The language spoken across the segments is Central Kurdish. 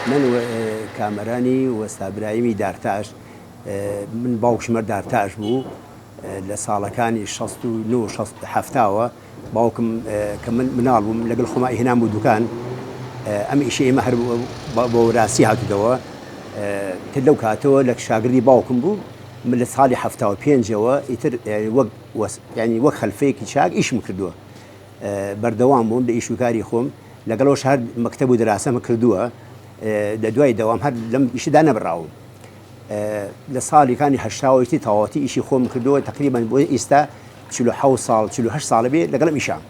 من کامەرانی وەستابراهیمی دارتاش من باوکشمە دارتاش بوو لە ساڵەکانی 1970ەوە باوکم کە من مناڵ بووم لەگەڵ خۆمای هێنام بوو دوکان ئەم ئیشە ئێمە هەر بۆ ڕاستی هاتوودەوە تر لەو کاتەوە لە شاگردی باوکم بوو من لە ساڵی 75ەوە ئیتر وەک خەلفەیەکی چاک ئیشم کردووە بەردەوام بووم لە ئیش و کاری خۆم لەگەڵەوەش هەر مەکتەب و دەراسەمە کردووە لە دوای دەوام هەر لەم ئیشدا نەبڕاوم لە ساڵێکانی هەشتاوەتی تەواوەتی ئیشی خۆم کردووە تقریبان بۆ ئێستا 47 ساڵ 48 ساڵە بێ لەگەڵم ئیشام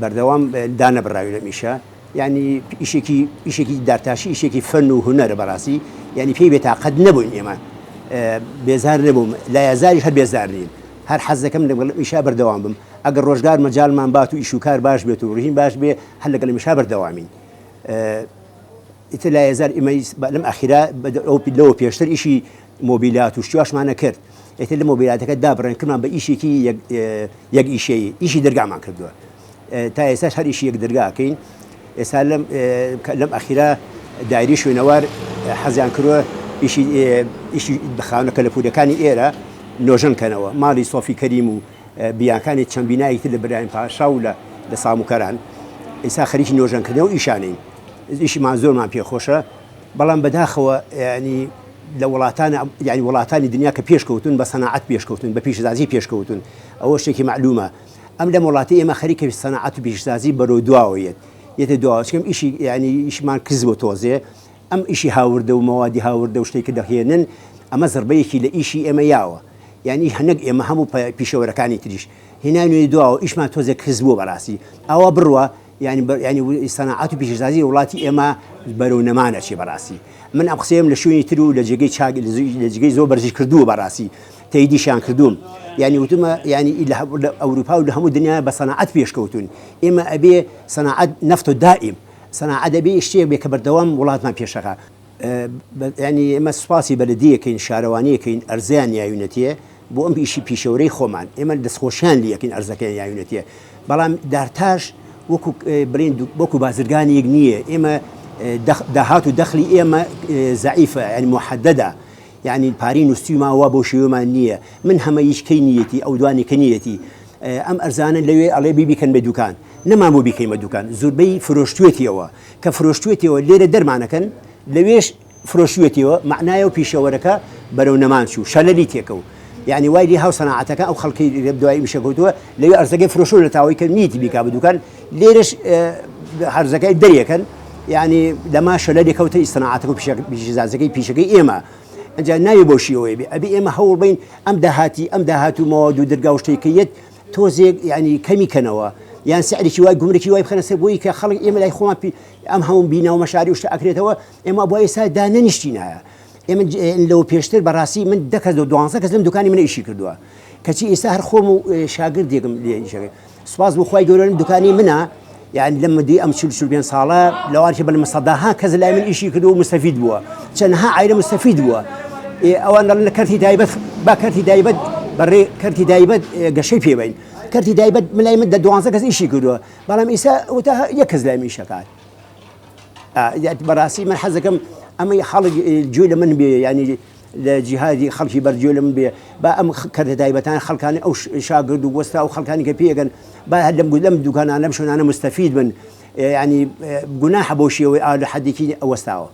بەردەوام دانەبڕاوی لەم ئیشە یعنی ئیشێکی دارتاشی ئیشێکی فەن و هونەرە بەڕاستی یعنی پێی بێتاقەت نەبووین ئێمە بێزار نەبووم لە یازاریش هەر بێزار نیم هەر حەز دەکەم لەگەڵ ئیشا بەردەوام بم ئەگەر ڕۆژگار مەجاڵمان بات و ئیش و کار باش بێت و ڕژین باش بێ هەر لەگەڵ ئیشا بەردەوامین ئیتر لا یازار ئێمە لەم ئەخیرا لەوە پێشتر ئیشی مۆبیلات و شتواشمانە کرد ئێتر لە مۆبیلاتەکە دابڕێنکردمان بە ئیشێکی یەک ئیشی دەرگامان کردووە تا ئێستاش هەر ئیشی یەک دەرگاکەین ئێستا لەم ئەخیرا دایری شوێنەوار حەزیان کردووە ئیشی بخاونەکە لە پودەکانی ئێرە نۆژەنکەنەوە ماڵی سۆفی کەریم و بیانکانی چەند بینایەکی لە برایم پاشا و لە ساموکەران ئێستا خەریکی نۆژەنکردنەوە ئیشانین ئیشیمان زۆرمان پێخۆشە بەڵام بەداخەوە ینی لە وڵاتانی دنیا کە پێشکەوتون بە سەناعەت پێشکەوتون بە پیشەسازی پێشکەوتون ئەوە شتێکی معلومە ئەم لە وڵاتی ئێمە خەریکە سەناعەت و پیشەسازی بەرەو دواوەیەت یەتە دواوەچکەم ئیشی ینی ئیشمان کز بۆ تۆزێ ئەم ئیشی هاوردە و مەوادی هاوردە و شتێکی دەهێنن ئەمە زربەیەکی لە ئیشی ئێمە یاوە یعنی هەنەک ئێمە هەموو پیشەوەرەکانی تریش هێنانوێ دواوە ئیشمان تۆزێک کز بووە بەڕاستی ئەوە بڕوە ینی سەناعەت و پیشەسازی وڵاتی ئێمە بەرەو نەمانەچێ بەڕاستی من ئەم قسەیەم لە شوێنی تر و لە جێگەی چاک لە جێگەی زۆر بەرزی کردووە بەڕاستی تەیدیشیان کردووم یعنی وتمە ینی لە ئەوروپا و لە هەموو دنیا بە سەناعەت پێشکەوتون ئێمە ئەبێ سەناعەت نەفت و دائیم سەناعەت ئەبێ شتێک بێ کە بەردەوام وڵاتمان پێشەکە ینی ئێمە سوپاسی بەلەدیەکەین شارەوانیەکەین ئەرزیان یاوونەتیە بۆ ئەم ئیشی پیشەوەرەی خۆمان ئێمە دەستخۆشیان لیەکەین ئەرزەکەی یاوونەتیە بەڵام دارتاش وەکو بڵێن وەکو بازرگانێک نییە ئێمە داهات و دەخلی ئێمە زعیفە ینی محەدەدە یعنی پارەی نووسیماوە بۆ شێوەمان نییە من هەمە هیچکەی نیەتی ئەو دوانێکە نیەتی ئەم ئەرزانە لەوێ ئەڵێ بیکەن بە دوکان نەمان بۆ بیکەین بە دوکان زۆربەی فرۆشتوێتیەوە کە فرۆشتوێتەوە لێرە دەرمانەکەن لەوێش فرۆشتوێتەوە معنایە و پیشەوەرەکە بەرەو نەمان چوو شەلەلی تێکەوت یعنی وای دی هاو سەناعەتەکە ئەو خەڵکی دوای میشەکەوتووە لەوێ ئەرزەکەی فرۆشۆ لە تاوای کە نیتی بیکا بە دوکان لێرەش هەرزەکەی دەریەکەن یعنی لەما شەلەلی کەوتە سەناعەتەکە و پیشەسازەکەی پیشەکەی ئێمە ئەجا ناوی بۆ شیەوەی بێ ئەبێ ئێمە هەوڵ بین ئەم داهات و مەواد و دەرگا و شتێکەیەت تۆزێک ینی کەمی کەنەوە یان سعرێکی وای گومرەکی وای بخەنە سەر بۆی کە خەڵک ئێمە لای خۆمان ئەم هەموو بینە و مەشاری و شتە ئەکرێتەوە ئێمە بۆ ئێستا دانەنیشتینایە ئێمە لەو پێشتر بەڕاستی من 12 کەس لەم دوکانی منە ئیشی کردووە کەچی ئێستا هەر خۆم و شاگردێکم لێشەکەی سوپاس بۆ خوای گەورە دوکانی منە یعنی لەمە دی ئەم 45 ساڵە لەوانکە بە سەداها کەس لای من ئیشی کردو و مستەفید بووە چەندها عایلە مستەفید بووە ئەوان لە کەرتی تایبەت با کەرتی تایبەت بەڕێ کەرتی تایبەت گەشەی پێبین کەرتی تایبەت ملای من 12 کەس ئیشی کردووە بەڵام ئێستا وتە یەک کەس لای من ئیشەکات بەڕاستی من حەز دەکەم ئەمەی خەڵک گوێ لە من بێ ینی لە جیهادی خەڵکی بەرگوێ لە من بێ با ئەم کەرتە تایبەتان خەڵکانی ئەو شاگرد و وەستا و خەڵکانی کە پێگەن با لەم دوکانانە لەم شوێنانە مستەفید بن ینی گوناحە بۆ شێوەی لە حەدێکی ئەوەستاوە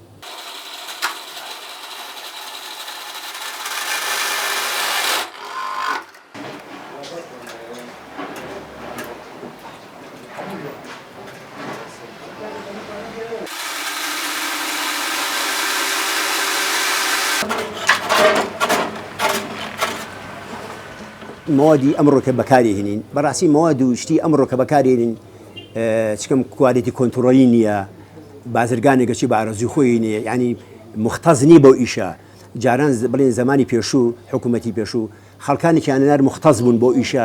مەوادی ئەمڕۆ کە بەکارهێنین بەڕاستی مەواد و شتی ئەمڕۆ کە بەکارهێنین چکەم کوالیتی کۆنتڕۆلی نییە بازرگانێکەچی بە ئارەزوی خۆی نییە ینی مختەز نی بۆ ئیشە جاران بڵێن زمانی پێشوو حکوومەتی پێشوو خەڵکانێکیانەر مختەز بوون بۆ ئیشە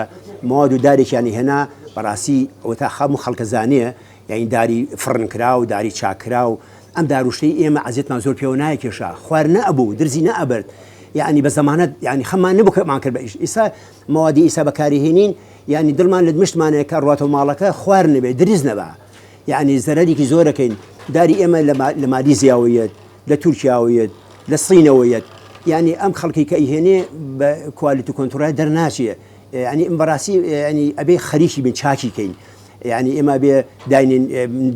مەواد و دارێکیانی هێنا بەڕاستی ئەوتا هەموو خەڵکە زانیە یعنی داری فڕنکرا و داری چاکرا و ئەم داروشتەی ئێمە عەزیەتمان زۆر پێوە نایکێشا خوار نەبوو درزی نەئەبرد يعني بزمانات يعني خمان نبوك ما كرب إيسا موادي إيسا بكارهينين يعني دلمان لدمشت مانه كروات ومالكه خوار نبي درز نبا يعني زرادي كي زوركين داری ئێمە لە مالیزیاویەت لە تورکیاویەت لە سینەوەیەت ینی ئەم خەڵکی کە ئیهێنێ بە کوالیت و کۆنتترۆل دەرناچێ ینی ئەم بەڕاستی ینی ئەبێ خەریکی بن چاکیکەین ینی ئێمە بێ داینین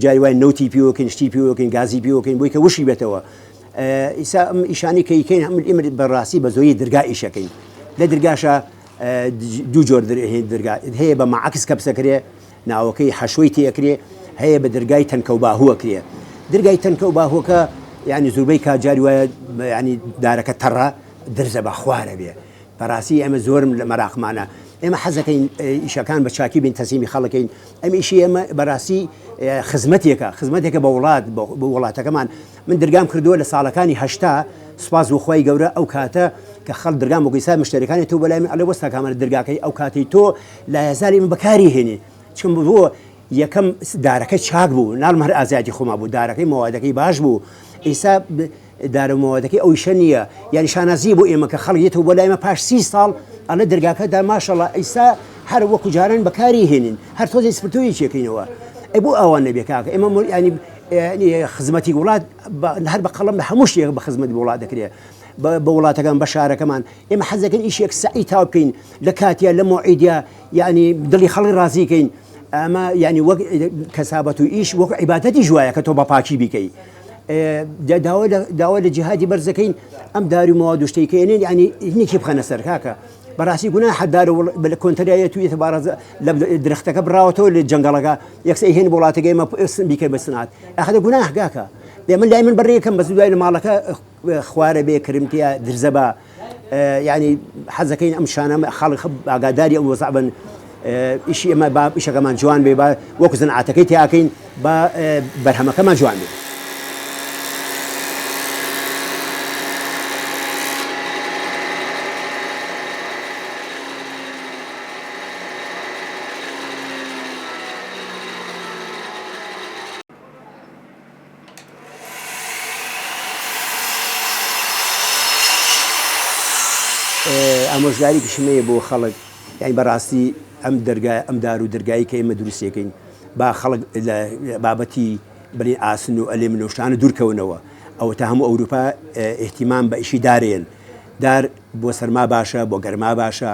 جاری وای نەوتی پیوەکەین شتی پیوەکەین گازی پیوەکەین بۆی کە وشی بێتەوە ئیسا ئەم ئیشانی کەیکەین هەم ئێمە بەڕاستی بە زۆری دەرگا ئیشەکەین لە دەرگاشە دوو جۆر دەرگا هەیە بە مەعکس کە بسەکرێ ناوەکەی حەشوەی تێکرێ هەیە بە دەرگای تەنکە و باهووە کرێ دەرگای تەنکە و باهوەکە ینی زۆربەی کاجاری وایە ینی دارەکە تەڕە دەرزە بە خوارە بێ بەڕاستی ئێمە زۆرم لە مەراقمانە ئێمە حەزەکەین ئیشەکان بە چاکی بین تەسیمی خەڵکەین ئەم ئیشی ئێمە بەڕاستی خزمەتێکە بە وڵات بە وڵاتەکەمان من دەرگام کردووە لە ساڵەکانی هەشتا سوپاس بۆ خۆی گەورە ئەو کاتە کە خەڵ دەرگام بۆ گەیسا مشتەکانی تۆ بەلای من ئەلێ وەستا کامەرە دەرگاکەی ئەو کاتی تۆ لایەزاری من بەکاری هێنی چکم بۆ یەکەم دارەکە چاک بوو ناڵم هەر ئازادی خۆما بوو دارەکەی مەوادەکەی باش بوو ئێستا دارەمەوادەکەی ئەو شە نییە یعنی شانازی بۆ ئێمە کە خەڵگێتەوە بۆ لای مە پاش 30 ساڵ ئەلە دەرگاکەدا ماشەڵڵا ئێستا هەر وەکو جاران بەکاری هێنین هەر تۆزی سپرتۆیی چێکەینەوە ئەی بۆ ئەوان نەبێ کاکە ئێمە ینی خزمەتی وڵات هەر بە قەڵەم هەموو شتێک بە خزمەتی وڵات دەکرێت بە وڵاتەکان بە شارەکەمان ئێمە حەزەکەن ئیشێک سعی تاو بکەین لە کاتیا لە موعیدیا ینی دڵی خەڵی ڕازیکەین ئەمە ینی وەک کەسابەت و ئیش وەک عیبادەتی جوایە کە تۆ بە پاکی بیکەی داوا لە جیهادی بەرزەکەین ئەم داری مواد و شتێکێنێن ینی هینێکی بخەنە سەر کاکە بەڕاستی گونا حەدار لە کۆنتەریایەت و ئێتبارە لە درەختەکە بڕاوەتەوە لە جەنگەڵەکە یەکسەی هێن وڵاتەکەی ئێمە بیکە بە سنات ئەخەدە گوناه گاکە من لای من بەڕێکم بەس دوای لە ماڵەکە خوارە بێ کرمتیا درزە بە ینی حەزەکەین ئەم شانە خەڵک ئاگاداری ئەو وەزع بن ئیشی ئێمە با ئیشەکەمان جوان بێ بە وەکو زەنعاتەکەی تیاکەین بە بەرهەمەکەمان جوان بێ ئامۆژگاری کشمەیە بۆ خەڵک یانی بەڕاستی ئەم دار و دەرگایی کە ئێمە دروستەکەین با خەڵک لە بابەتی بڵێ ئاسن و ئەلێ منۆشتانە دوورکەونەوە ئەوە تا هەموو ئەوروپا احتیمام بە ئیشی دارێن دار بۆ سەرما باشە بۆ گەرما باشە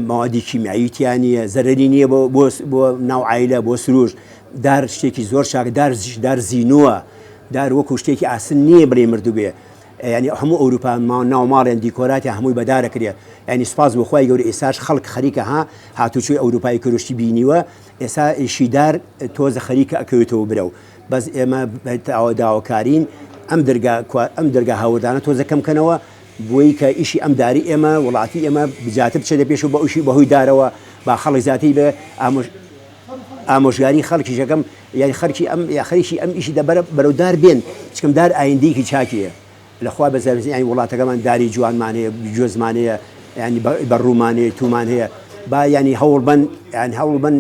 مەوادی کیمیاییتیان نییە زەرەری نییە بۆ ناوعایلە بۆ سروش دار شتێکی زۆر چاک دار زیینووە دار وەکو شتێکی ئاسن نییە بڵێ مردوو بێ ینی هەموو ئەوروپا ناوماڵیان دیکۆراتی هەمووی بەدارە کرێ ینی سپاس بۆ خۆی گەورە ئێساش خەڵک خەریکە ها هاتوچۆی ئەوروپای کروشتی بینیوە ئێستا ئیشیدار تۆزە خەریکە ئەکەوێتەوە برە و بەس ئێمە داواکارین ئەم دەرگا هاوردانە تۆزە کەمکەنەوە بۆی کە ئیشی ئەم داری ئێمە وڵاتی ئێمە بجاتە بچێتە پێش و بە ئوشی بەهۆی دارەوە با خەڵک زیاتری بە ئامۆژگاری خەڵکی شەکەم یانی خەریکی ئەم ئیشی دەبەرە بەرەودار بێن چکەم دار ئایندێکی چاکیە لەخوا بەزارزی ئەین وڵاتەکەمان داری جوانمان هەیە جۆزمانەیە ینی بەڕوومانەیە تومان هەیە با ینی هەوڵبەن هەوڵبەن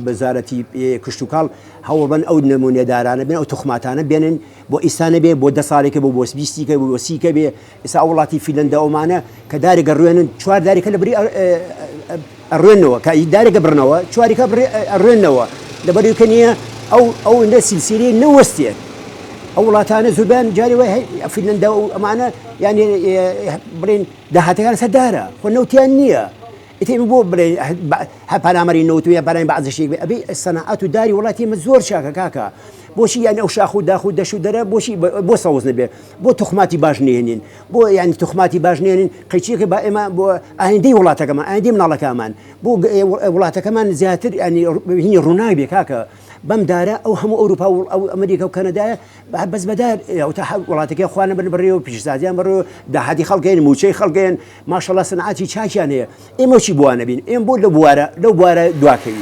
بەزارەتی کشتتوکاڵ هەوڵبەن ئەو نمونێدارانە بێن ئەو توخماتانە بێنن بۆ ئیسانە بێ بۆ 10 ساڵێکە بۆ بیستیکە بۆ سیکە بێ ئێستا وڵاتی فیلەندە ئەومانە کە دارێکە ڕوێنن چوار دارێکە لە بری ئەڕوێنەوە کە دارێکە بڕنەوە چواریکە ئەڕوێنەوە لەبەرکە نییە ئەو لە سیلسیری نەوەستێت ئەو وڵاتانە زوربیان جاری وای فیلەندە و ئەمانە ینی بڵێن داهاتەکان سەردارە خۆ نەوتیان نییە ئیتێمە بۆ بڵێ پارامەری نەوتویە بەرای بەعزشێک بێ ئەبێ سەنعات و داری وڵاتی ئێمە زۆر چاکە کاکە بۆچی یانی ئەو شاخ و داخ و دەش و دەرە بۆچی بۆ سەوز نەبێ بۆ توخماتی باش نێنین بۆ ینی توخماتی باش نێنین قەیچێکە با ئێمە بۆ ئایندەی وڵاتەکەمان ئایندەی مناڵەکەمان بۆ وڵاتەکەمان زیاتر ینی هینی ڕووناک بێ کاکە بەم دارە ئەو هەموو ئەوروپا و ئەو ئەمریکا و کەنەدایە بەس بەدار تا وڵاتەکەی خوانە بن بڕێەوە پیشسازیان بڕێەوە داهاتی خەڵکەین موچەی خەڵکەیان ماشەڵڵا سەنعاتی چاکیان هەیە ئێمە چی بوانە بین ئێمە بۆ لەو بوارە دواکەین